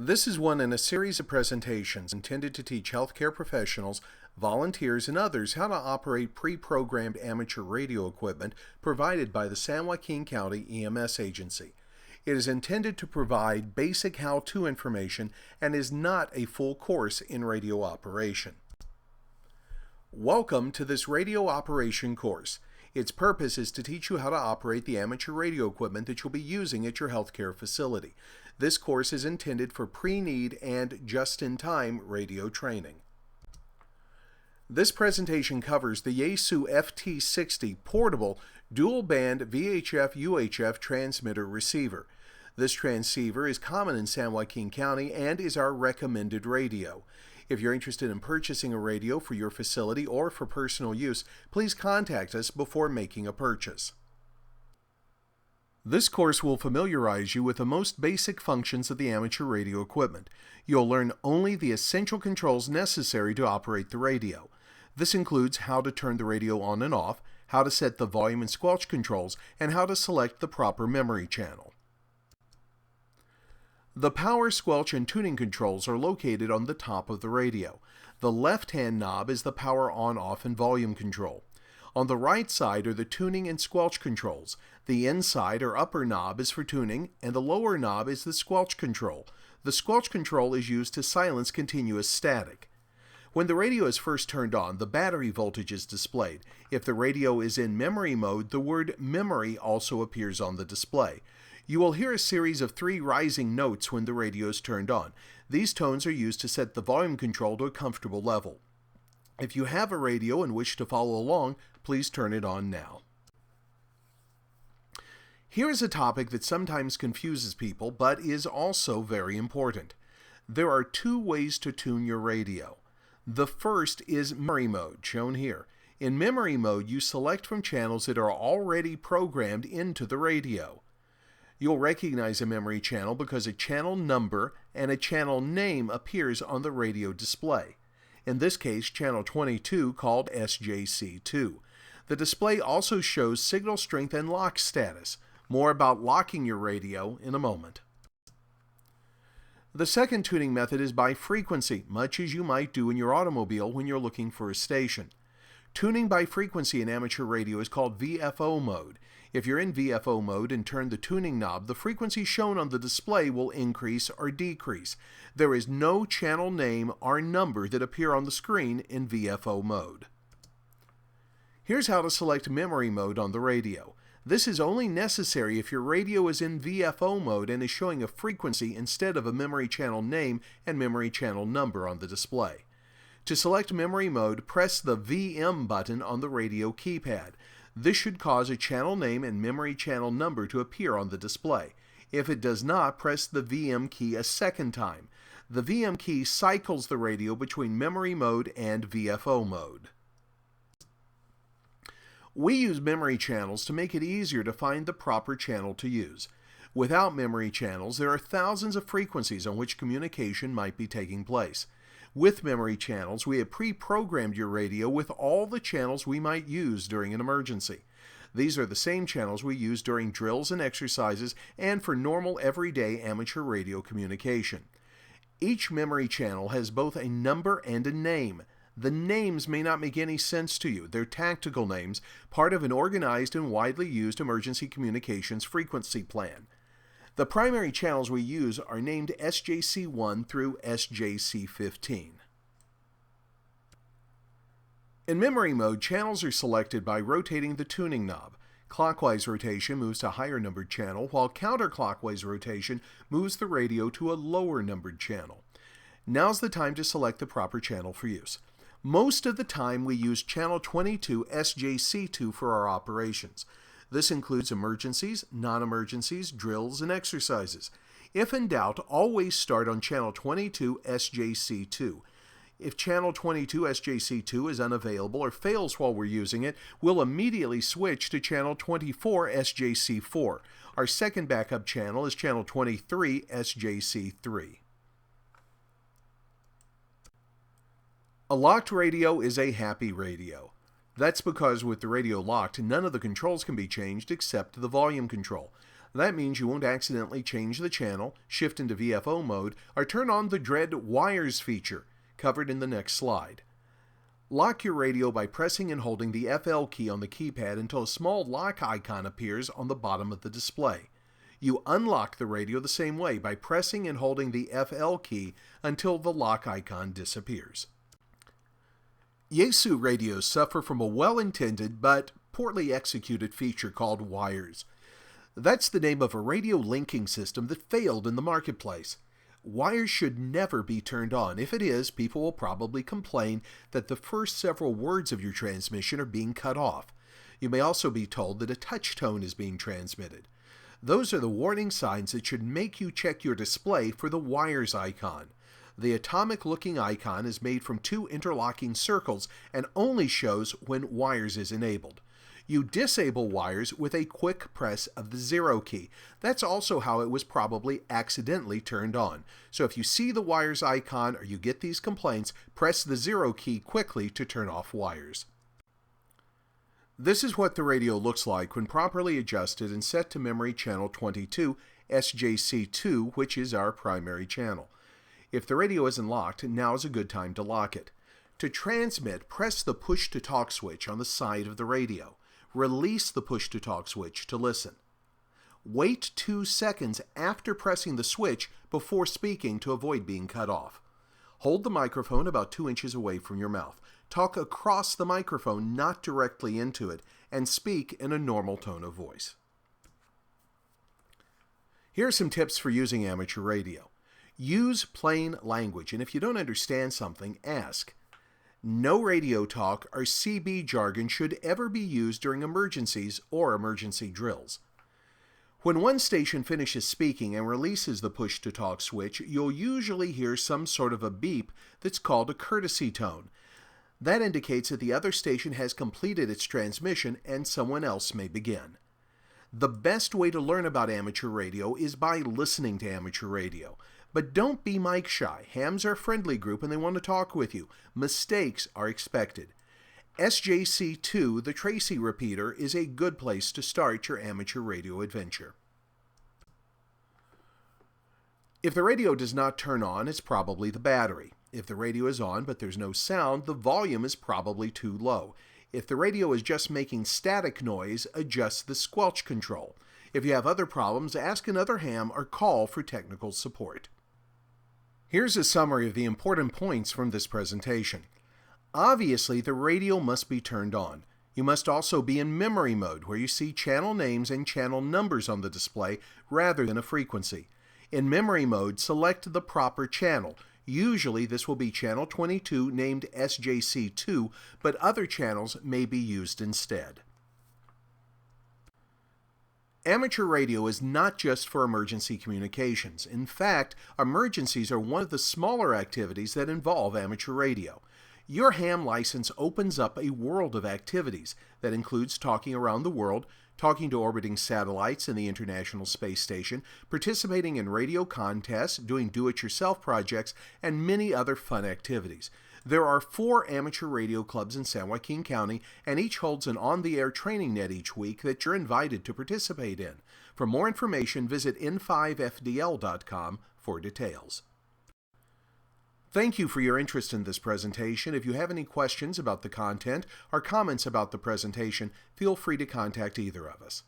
This is one in a series of presentations intended to teach healthcare professionals, volunteers, and others how to operate pre-programmed amateur radio equipment provided by the San Joaquin County EMS agency. It is intended to provide basic how-to information and is not a full course in radio operation. Welcome to this radio operation course. Its purpose is to teach you how to operate the amateur radio equipment that you'll be using at your healthcare facility. This course is intended for pre-need and just-in-time radio training. This presentation covers the Yaesu FT60 portable dual-band VHF-UHF transmitter receiver. This transceiver is common in San Joaquin County and is our recommended radio. If you're interested in purchasing a radio for your facility or for personal use, please contact us before making a purchase. This course will familiarize you with the most basic functions of the amateur radio equipment. You'll learn only the essential controls necessary to operate the radio. This includes how to turn the radio on and off, how to set the volume and squelch controls, and how to select the proper memory channel. The power, squelch, and tuning controls are located on the top of the radio. The left-hand knob is the power on-off and volume control. On the right side are the tuning and squelch controls. The inside or upper knob is for tuning, and the lower knob is the squelch control. The squelch control is used to silence continuous static. When the radio is first turned on, the battery voltage is displayed. If the radio is in memory mode, the word memory also appears on the display. You will hear a series of 3 rising notes when the radio is turned on. These tones are used to set the volume control to a comfortable level. If you have a radio and wish to follow along, please turn it on now. Here is a topic that sometimes confuses people, but is also very important. There are 2 ways to tune your radio. The first is memory mode, shown here. In memory mode, you select from channels that are already programmed into the radio. You'll recognize a memory channel because a channel number and a channel name appears on the radio display. In this case, channel 22, called SJC2. The display also shows signal strength and lock status. More about locking your radio in a moment. The second tuning method is by frequency, much as you might do in your automobile when you're looking for a station. Tuning by frequency in amateur radio is called VFO mode. If you're in VFO mode and turn the tuning knob, the frequency shown on the display will increase or decrease. There is no channel name or number that appear on the screen in VFO mode. Here's how to select memory mode on the radio. This is only necessary if your radio is in VFO mode and is showing a frequency instead of a memory channel name and memory channel number on the display. To select memory mode, press the VM button on the radio keypad. This should cause a channel name and memory channel number to appear on the display. If it does not, press the VM key a second time. The VM key cycles the radio between memory mode and VFO mode. We use memory channels to make it easier to find the proper channel to use. Without memory channels, there are thousands of frequencies on which communication might be taking place. With memory channels, we have pre-programmed your radio with all the channels we might use during an emergency. These are the same channels we use during drills and exercises and for normal everyday amateur radio communication. Each memory channel has both a number and a name. The names may not make any sense to you. They're tactical names, part of an organized and widely used emergency communications frequency plan. The primary channels we use are named SJC1 through SJC15. In memory mode, channels are selected by rotating the tuning knob. Clockwise rotation moves to a higher numbered channel, while counterclockwise rotation moves the radio to a lower numbered channel. Now's the time to select the proper channel for use. Most of the time we use channel 22 SJC2 for our operations. This includes emergencies, non-emergencies, drills, and exercises. If in doubt, always start on channel 22 SJC2. If channel 22 SJC2 is unavailable or fails while we're using it, we'll immediately switch to channel 24 SJC4. Our second backup channel is channel 23 SJC3. A locked radio is a happy radio. That's because with the radio locked, none of the controls can be changed except the volume control. That means you won't accidentally change the channel, shift into VFO mode, or turn on the dread wires feature, covered in the next slide. Lock your radio by pressing and holding the FL key on the keypad until a small lock icon appears on the bottom of the display. You unlock the radio the same way by pressing and holding the FL key until the lock icon disappears. Yaesu radios suffer from a well-intended but poorly executed feature called wires. That's the name of a radio linking system that failed in the marketplace. Wires should never be turned on. If it is, people will probably complain that the first several words of your transmission are being cut off. You may also be told that a touch tone is being transmitted. Those are the warning signs that should make you check your display for the wires icon. The atomic-looking icon is made from two interlocking circles and only shows when wires is enabled. You disable wires with a quick press of the 0 key. That's also how it was probably accidentally turned on. So if you see the wires icon or you get these complaints, press the 0 key quickly to turn off wires. This is what the radio looks like when properly adjusted and set to memory channel 22, SJC2, which is our primary channel. If the radio isn't locked, now is a good time to lock it. To transmit, press the push-to-talk switch on the side of the radio. Release the push-to-talk switch to listen. Wait 2 seconds after pressing the switch before speaking to avoid being cut off. Hold the microphone about 2 inches away from your mouth. Talk across the microphone, not directly into it, and speak in a normal tone of voice. Here are some tips for using amateur radio. Use plain language, and if you don't understand something, ask. No radio talk or CB jargon should ever be used during emergencies or emergency drills. When one station finishes speaking and releases the push-to-talk switch, you'll usually hear some sort of a beep that's called a courtesy tone. That indicates that the other station has completed its transmission and someone else may begin. The best way to learn about amateur radio is by listening to amateur radio. But don't be mic shy. Hams are a friendly group and they want to talk with you. Mistakes are expected. SJC2, the Tracy repeater, is a good place to start your amateur radio adventure. If the radio does not turn on, it's probably the battery. If the radio is on but there's no sound, the volume is probably too low. If the radio is just making static noise, adjust the squelch control. If you have other problems, ask another ham or call for technical support. Here's a summary of the important points from this presentation. Obviously, the radio must be turned on. You must also be in memory mode, where you see channel names and channel numbers on the display rather than a frequency. In memory mode, select the proper channel. Usually this will be channel 22 named SJC2, but other channels may be used instead. Amateur radio is not just for emergency communications. In fact, emergencies are one of the smaller activities that involve amateur radio. Your ham license opens up a world of activities that includes talking around the world, talking to orbiting satellites in the International Space Station, participating in radio contests, doing do-it-yourself projects, and many other fun activities. There are 4 amateur radio clubs in San Joaquin County, and each holds an on-the-air training net each week that you're invited to participate in. For more information, visit n5fdl.com for details. Thank you for your interest in this presentation. If you have any questions about the content or comments about the presentation, feel free to contact either of us.